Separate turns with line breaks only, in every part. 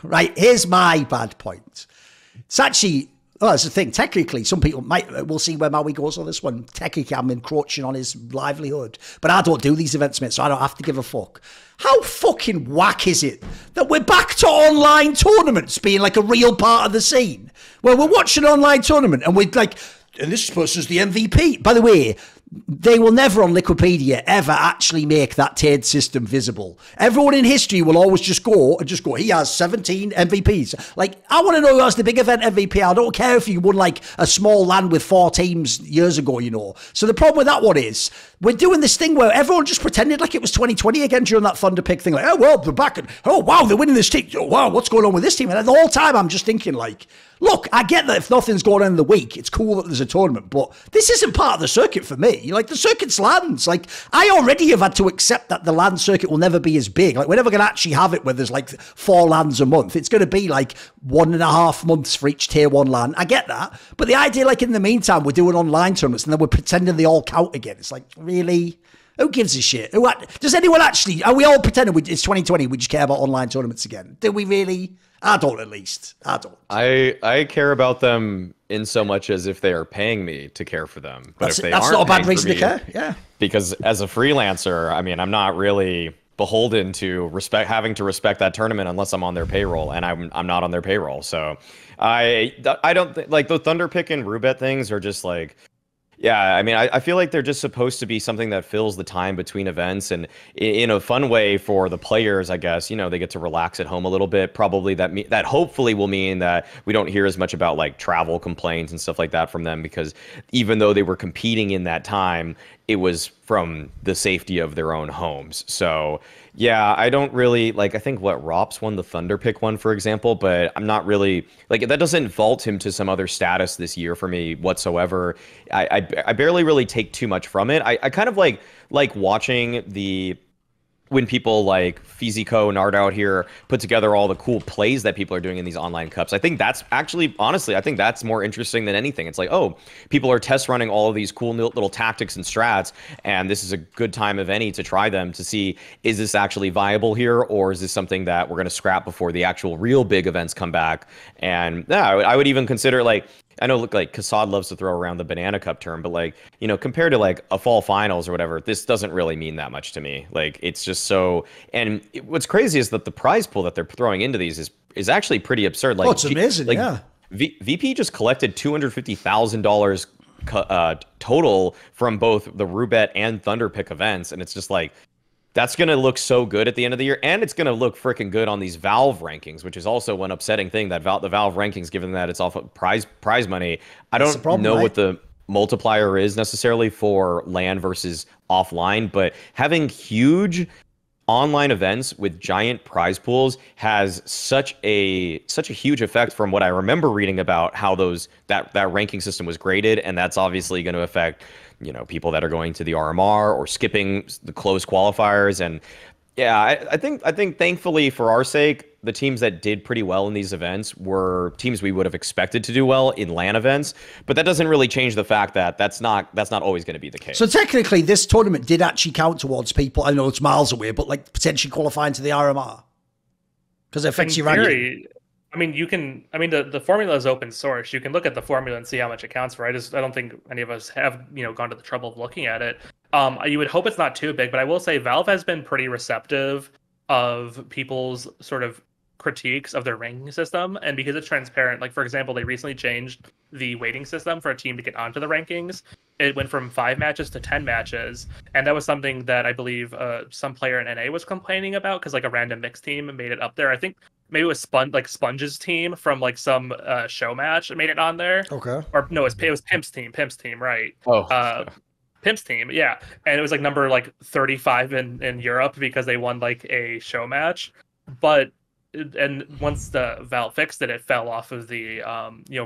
right, here's my bad point. It's actually, well, that's the thing. Technically, some people we'll see where Maui goes on this one. Technically, I'm encroaching on his livelihood, but I don't do these events, mate, so I don't have to give a fuck. How fucking whack is it that we're back to online tournaments being like a real part of the scene? Where we're watching an online tournament and we're like, and this person's the MVP. By the way, they will never on Liquipedia ever actually make that tiered system visible. Everyone in history will always just go, he has 17 MVPs. Like, I want to know who has the big event MVP. I don't care if you won like a small land with 4 teams years ago, you know. So the problem with that one is, we're doing this thing where everyone just pretended like it was 2020 again during that Thunder pick thing. Like, oh, well, they're back. And, oh, wow, they're winning this team. Oh, wow, what's going on with this team? And the whole time I'm just thinking like, look, I get that if nothing's going on in the week, it's cool that there's a tournament, but this isn't part of the circuit for me. Like, the circuit's lands. Like, I already have had to accept that the land circuit will never be as big. Like, we're never going to actually have it where there's like 4 lands a month. It's going to be like 1.5 months for each tier 1 land. I get that. But the idea, like, in the meantime, we're doing online tournaments and then we're pretending they all count again. It's like, really? Who gives a shit? Does anyone actually, are we all pretending it's 2020, we just care about online tournaments again? Do we really? I don't, at least. I don't.
I care about them in so much as if they are paying me to care for them. But if they aren't, that's not a bad reason to care. Yeah. Because as a freelancer, I mean, I'm not really beholden to having to respect that tournament unless I'm on their payroll, and I'm not on their payroll. So I don't like the Thunder Pick and Rubet things are just like, yeah, I mean, I feel like they're just supposed to be something that fills the time between events, and in a fun way for the players, I guess, you know, they get to relax at home a little bit. Probably that hopefully will mean that we don't hear as much about like travel complaints and stuff like that from them, because even though they were competing in that time, it was from the safety of their own homes. So yeah, I don't really like, I think Rops won the Thunder Pick one, for example, but I'm not really like, that doesn't vault him to some other status this year for me whatsoever. I barely really take too much from it. I kind of like watching when people like Fizzico and Art out here put together all the cool plays that people are doing in these online cups. I think that's actually, honestly, I think that's more interesting than anything. It's like, oh, people are test running all of these cool little tactics and strats, and this is a good time of any to try them to see, is this actually viable here, or is this something that we're going to scrap before the actual real big events come back? And yeah, I would even consider, like, I know, look, like Kassad loves to throw around the Banana Cup term, but like, you know, compared to like a fall finals or whatever, this doesn't really mean that much to me. Like, it's just so, and what's crazy is that the prize pool that they're throwing into these is actually pretty absurd. Like,
oh, it's amazing, like, yeah.
VP just collected $250,000 total from both the Rubet and Thunder Pick events, and it's just like, that's going to look so good at the end of the year, and it's going to look freaking good on these Valve rankings, which is also one upsetting thing, that the Valve rankings, given that it's off of prize money. I don't know what the multiplier is necessarily for LAN versus offline, but having huge online events with giant prize pools has such a huge effect from what I remember reading about how that ranking system was graded, and that's obviously going to affect, you know, people that are going to the RMR or skipping the close qualifiers. And yeah, I think thankfully for our sake, the teams that did pretty well in these events were teams we would have expected to do well in LAN events, but that doesn't really change the fact that that's not always going to be the case.
So technically this tournament did actually count towards people, I know it's miles away, but like potentially qualifying to the RMR, because it affects your ranking.
I mean, the formula is open source. You can look at the formula and see how much it counts for. I don't think any of us have, you know, gone to the trouble of looking at it. You would hope it's not too big, but I will say Valve has been pretty receptive of people's sort of critiques of their ranking system, and because it's transparent, like for example, they recently changed the weighting system for a team to get onto the rankings. It went from 5 matches to 10 matches, and that was something that I believe some player in NA was complaining about, because like a random mixed team made it up there. I think maybe it was Sponge's team from like some show match that made it on there.
Okay.
Or no, it was Pimp's team, right?
Oh.
Pimp's team, yeah. And it was like number like 35 in Europe because they won like a show match. But and once the Valve fixed it, it fell off of the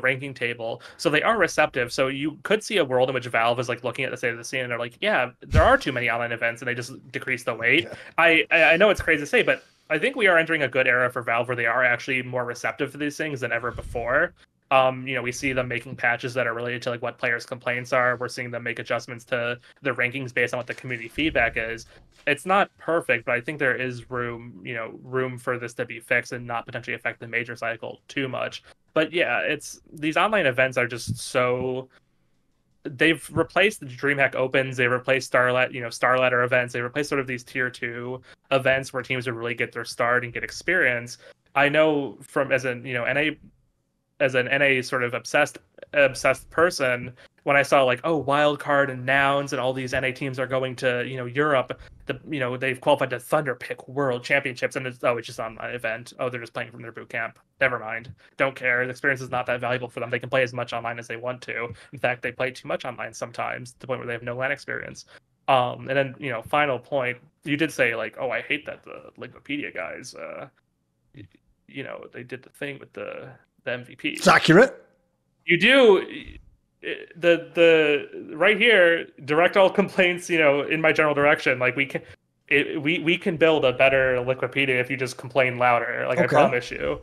ranking table. So they are receptive. So you could see a world in which Valve is like looking at the state of the scene and they're like, yeah, there are too many online events, and they just decrease the weight. Yeah. I know it's crazy to say, but I think we are entering a good era for Valve where they are actually more receptive to these things than ever before. We see them making patches that are related to like what players' complaints are. We're seeing them make adjustments to the rankings based on what the community feedback is. It's not perfect, but I think there is room for this to be fixed and not potentially affect the major cycle too much. But yeah, these online events are just so. They've replaced the DreamHack Opens, they replaced Star Ladder events, they replaced sort of these tier 2 events where teams would really get their start and get experience. I know from as an NA sort of obsessed person, when I saw like, oh, wildcard and nouns and all these NA teams are going to, Europe, they've qualified to Thunder Pick World Championships, and it's just an online event. Oh, they're just playing from their boot camp. Never mind. Don't care. The experience is not that valuable for them. They can play as much online as they want to. In fact, they play too much online sometimes to the point where they have no LAN experience. And then, final point, you did say like, oh, I hate that the Liquipedia guys, they did the thing with the MVP.
It's accurate.
You do the right here, direct all complaints, in my general direction. Like we can build a better Liquipedia if you just complain louder. Like, okay. I promise you.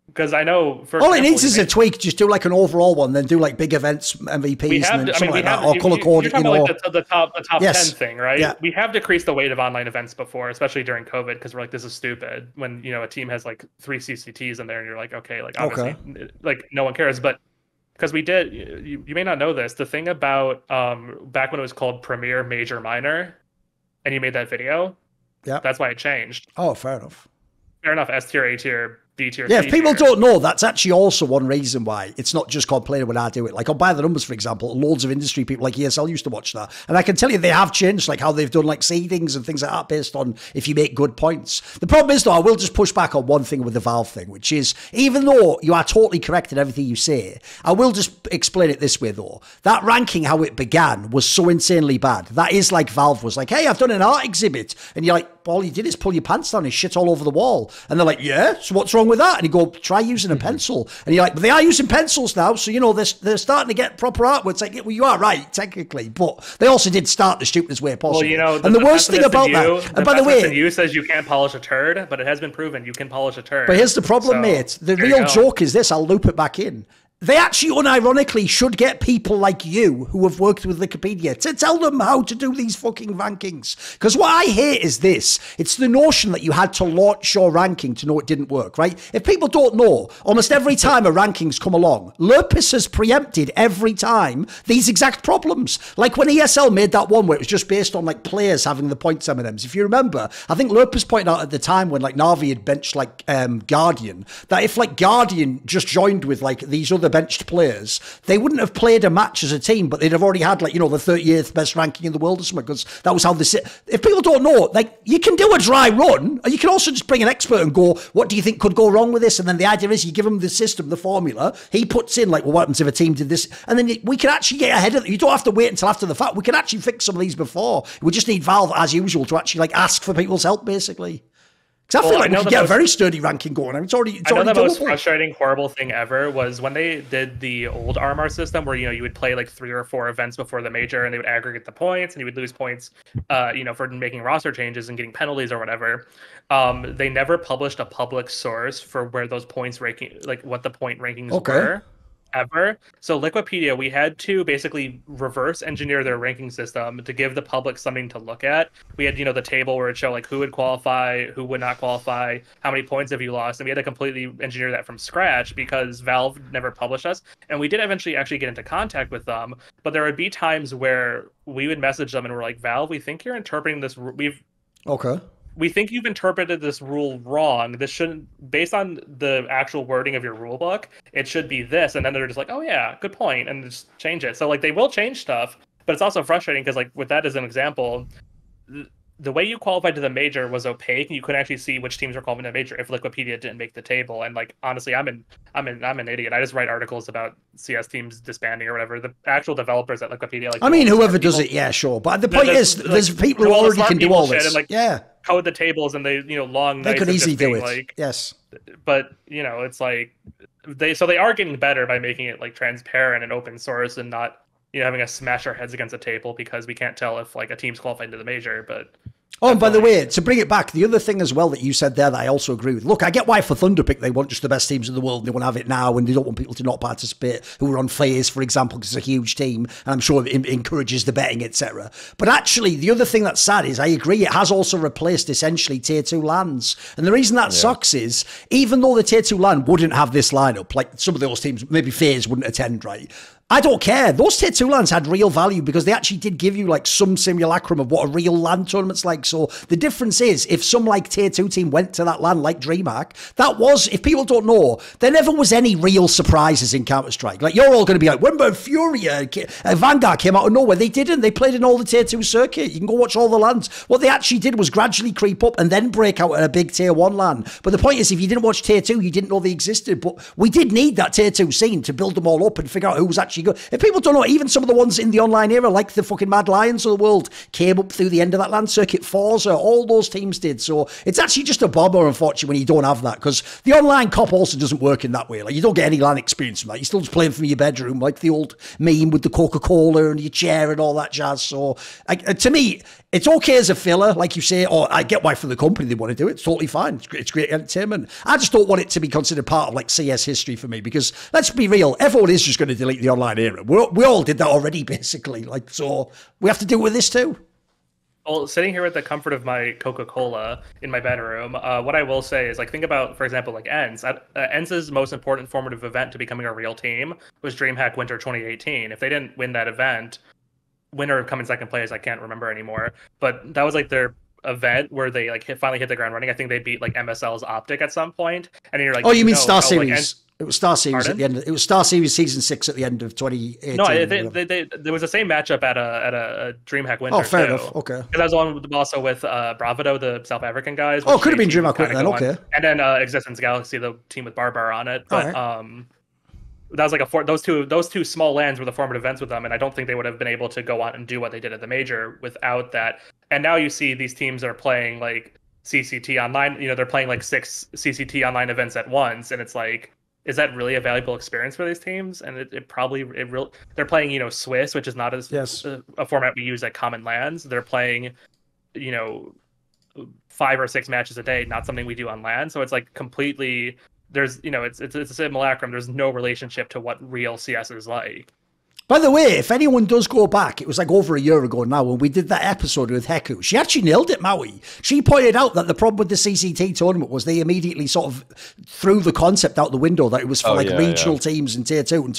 Because I know
all it needs is a tweak. Just do like an overall one, then do like big events, MVPs, and then something like that, or color coding.
Like the top
yes.
10 thing, right?
Yeah.
We have decreased the weight of online events before, especially during COVID, because we're like, this is stupid. When a team has like 3 CCTs in there, and you're like, okay, like obviously, like no one cares, but because we did, you may not know this. The thing about back when it was called Premier Major Minor, and you made that video,
yeah,
that's why it changed.
Oh, fair enough.
Fair enough. S tier, A tier, B tier.
Yeah, if people don't know, that's actually also one reason why it's not just called Player when I do it. Like on By the Numbers, for example, loads of industry people like ESL used to watch that. And I can tell you they have changed, like how they've done like seedings and things like that based on if you make good points. The problem is, though, I will just push back on one thing with the Valve thing, which is, even though you are totally correct in everything you say, I will just explain it this way, though. That ranking, how it began, was so insanely bad. That is like Valve was like, hey, I've done an art exhibit. And you're like, all you did is pull your pants down and shit all over the wall. And they're like, yeah, so what's wrong with that? And you go, try using a pencil. And you're like, but they are using pencils now, so they're starting to get proper artwork. It's like, well, you are right, technically, but they also did start the stupidest way possible.
Well,
and the worst thing about that, and by the way,
you says you can't polish a turd, but it has been proven you can polish a turd.
But here's the problem, mate. The real joke is this. I'll loop it back in. They actually unironically should get people like you who have worked with Wikipedia to tell them how to do these fucking rankings. Because what I hate is this. It's the notion that you had to launch your ranking to know it didn't work, right? If people don't know, almost every time a ranking's come along, Lurpus has preempted every time these exact problems. Like when ESL made that one where it was just based on like players having the points M&Ms. If you remember, I think Lurpus pointed out at the time when like Na'Vi had benched like Guardian, that if like Guardian just joined with like these other benched players, they wouldn't have played a match as a team, but they'd have already had like, the 38th best ranking in the world or something, because that was how they sit. If people don't know, like, you can do a dry run, and you can also just bring an expert and go, what do you think could go wrong with this? And then the idea is you give him the system, the formula, he puts in like, well, what happens if a team did this? And then we can actually get ahead of it. You don't have to wait until after the fact. We can actually fix some of these before. We just need Valve, as usual, to actually like ask for people's help, basically. Because I feel like we could get a very sturdy ranking going. I mean, it's already
the most frustrating, horrible thing ever was when they did the old RMR system where, you would play like 3 or 4 events before the major and they would aggregate the points and you would lose points, for making roster changes and getting penalties or whatever. They never published a public source for where those points ranking, like what the point rankings were. Ever. So Liquipedia, we had to basically reverse engineer their ranking system to give the public something to look at. We had, the table where it showed like who would qualify, who would not qualify, how many points have you lost, and we had to completely engineer that from scratch because Valve never published us. And we did eventually actually get into contact with them, but there would be times where we would message them and we're like, Valve, we think you're interpreting this. We think you've interpreted this rule wrong. This shouldn't, based on the actual wording of your rule book, it should be this. And then they're just like, oh yeah, good point, and just change it. So like they will change stuff, but it's also frustrating because like with that as an example, the way you qualified to the major was opaque, and you couldn't actually see which teams were qualified to the major if Liquipedia didn't make the table. And like honestly, I'm an idiot. I just write articles about CS teams disbanding or whatever. The actual developers at Liquipedia, like, I
mean, whoever does it, yeah, sure. But the point is, there's people who already can do all this.
And, like,
yeah,
code the tables, and they long.
They could easily do it.
Like,
yes,
but it's like they are getting better by making it like transparent and open source and not having us smash our heads against a table because we can't tell if like a team's qualified to the major. But
Oh, and by the way, to bring it back, the other thing as well that you said there that I also agree with. Look, I get why for Thunderpick they want just the best teams in the world and they want to have it now and they don't want people to not participate who are on FaZe, for example, because it's a huge team and I'm sure it encourages the betting, etc. But actually, the other thing that's sad is I agree, it has also replaced essentially Tier 2 LANs. And the reason that sucks is, even though the Tier 2 LAN wouldn't have this lineup, like some of those teams, maybe FaZe wouldn't attend, right? I don't care. Those Tier 2 LANs had real value because they actually did give you like some simulacrum of what a real LAN tournament's like. So the difference is if some like Tier 2 team went to that LAN like DreamHack, that was, if people don't know, there never was any real surprises in Counter-Strike. Like you're all going to be like, when Furia, Vanguard came out of nowhere, they didn't. They played in all the Tier 2 circuit. You can go watch all the LANs. What they actually did was gradually creep up and then break out at a big Tier 1 LAN. But the point is, if you didn't watch Tier 2, you didn't know they existed. But we did need that Tier 2 scene to build them all up and figure out who was actually good. If people don't know, even some of the ones in the online era, like the fucking Mad Lions of the world, came up through the end of that LAN circuit. Forza, all those teams did. So it's actually just a bummer, unfortunately, when you don't have that, because the online cop also doesn't work in that way. Like you don't get any LAN experience from that. You're still just playing from your bedroom, like the old meme with the Coca-Cola and your chair and all that jazz. So to me, it's okay as a filler, like you say, or I get why for the company they want to do it. It's totally fine. It's great entertainment. I just don't want it to be considered part of like CS history for me, because let's be real, everyone is just going to delete the online era. We all did that already, basically. Like, so we have to do it with this too.
Well, sitting here with the comfort of my Coca-Cola in my bedroom, what I will say is, like, think about, for example, like ENCE. ENCE's most important formative event to becoming a real team was DreamHack Winter 2018. If they didn't win that event, winner of coming second place, I can't remember anymore, but that was like their event where they like finally hit the ground running. I think they beat like MSL's Optic at some point, and you're like,
oh, you mean Star Series? It was Star Series. Pardon? At the end. It was Star Series Season 6 at the end of 2018.
No, there was the same matchup at a DreamHack Winter.
Oh, fair enough. Okay.
Because I was on also with Bravado, the South African guys.
Oh, could have been DreamHack Winter then. Okay.
And then Existence Galaxy, the team with Barbar on it. But that was like those two small lands were the formative events with them, and I don't think they would have been able to go on and do what they did at the major without that. And now you see these teams are playing like CCT online. You know, they're playing like 6 CCT online events at once, and it's like, is that really a valuable experience for these teams? And they're playing, you know, Swiss, which is not as a format we use at Common Lands. They're playing, you know, 5 or 6 matches a day, not something we do on LAN. So it's like completely, there's, you know, it's a simulacrum. There's no relationship to what real CS is like.
By the way, if anyone does go back, it was like over a year ago now when we did that episode with Heku. She actually nailed it, Maui. She pointed out that the problem with the CCT tournament was they immediately sort of threw the concept out the window that it was for regional teams and Tier 2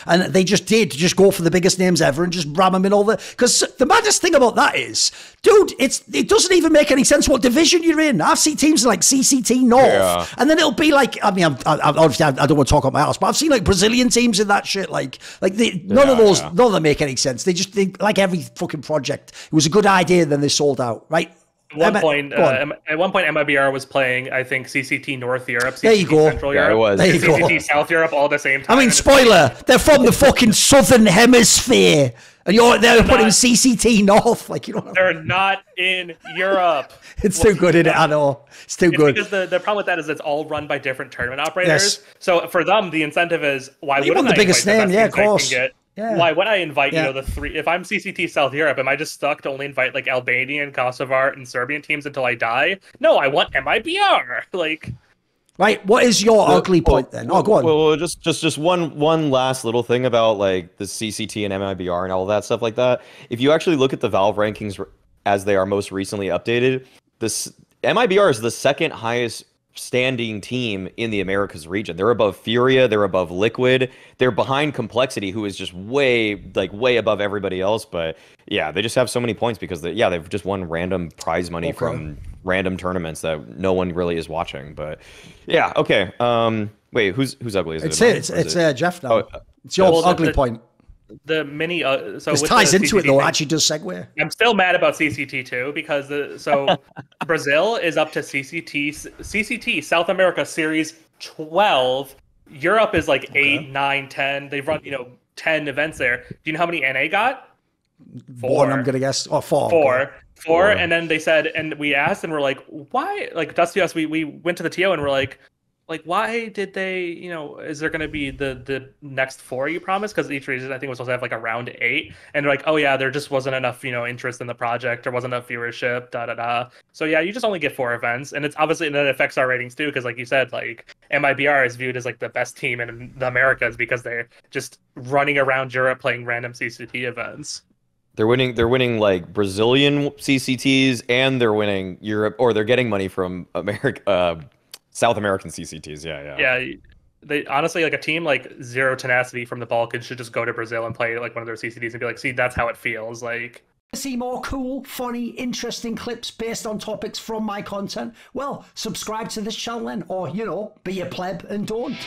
and they just go for the biggest names ever and just ram them in all the... Because the maddest thing about that is, dude, it doesn't even make any sense what division you're in. I've seen teams like CCT North, and then it'll be like, I mean, obviously I don't want to talk about my house, but I've seen like Brazilian teams in that shit, none of them make any sense. They like every fucking project. It was a good idea, then they sold out, right?
At one point, MIBR was playing, I think, CCT North Europe, CCT
there you go.
Central Europe,
it was.
and CCT South Europe all at the same time.
I mean, spoiler, they're from the fucking Southern Hemisphere, and they're putting CCT North. Like, you know,
they're not in Europe.
It's too good, isn't it? I know. It's too good.
Because the problem with that is it's all run by different tournament operators.
Yes.
So for them, the incentive is, why wouldn't
you want the biggest name? Yeah, of course.
Yeah. Why would I invite, you know, the 3? If I'm CCT South Europe, am I just stuck to only invite like Albanian, Kosovar, and Serbian teams until I die? No, I want MIBR. Like,
right. What is your ugly point then? Oh, go on.
Well, just one last little thing about like the CCT and MIBR and all that stuff like that. If you actually look at the Valve rankings as they are most recently updated, this MIBR is the second highest standing team in the Americas region. They're above Furia, they're above Liquid, they're behind Complexity, who is just way above everybody else. But yeah, they just have so many points because they've just won random prize money from random tournaments that no one really is watching. But yeah, okay. Wait, who's ugly? Is
it's Jeff now. It's your ugly point.
The mini so
this ties into it though. Actually does segue.
I'm still mad about CCT too, because Brazil is up to CCT South America Series 12. Europe is like 8, 9, 10. They've run 10 events there. Do you know how many NA got? 4.
One, I'm gonna guess. Oh, 4.
4. And then they said, and we asked, and we're like, why? Like Dusty Us, we went to the TO and we're like, like, why did they, is there going to be the next 4 you promised? Because each region, I think, was supposed to have like a round 8. And they're like, oh, yeah, there just wasn't enough, interest in the project. There wasn't enough viewership, da-da-da. So, yeah, you just only get 4 events. And it's obviously, and it affects our ratings, too. Because, like you said, like, MIBR is viewed as, like, the best team in the Americas because they're just running around Europe playing random CCT events.
They're winning like Brazilian CCTs, and they're winning Europe, or they're getting money from South American CCTs.
Yeah. They honestly, like, a team like Zero Tenacity from the Balkans should just go to Brazil and play like one of their CCTs and be like, see, that's how it feels. Like,
see more cool, funny, interesting clips based on topics from my content? Well, subscribe to this channel then, or, be a pleb and don't.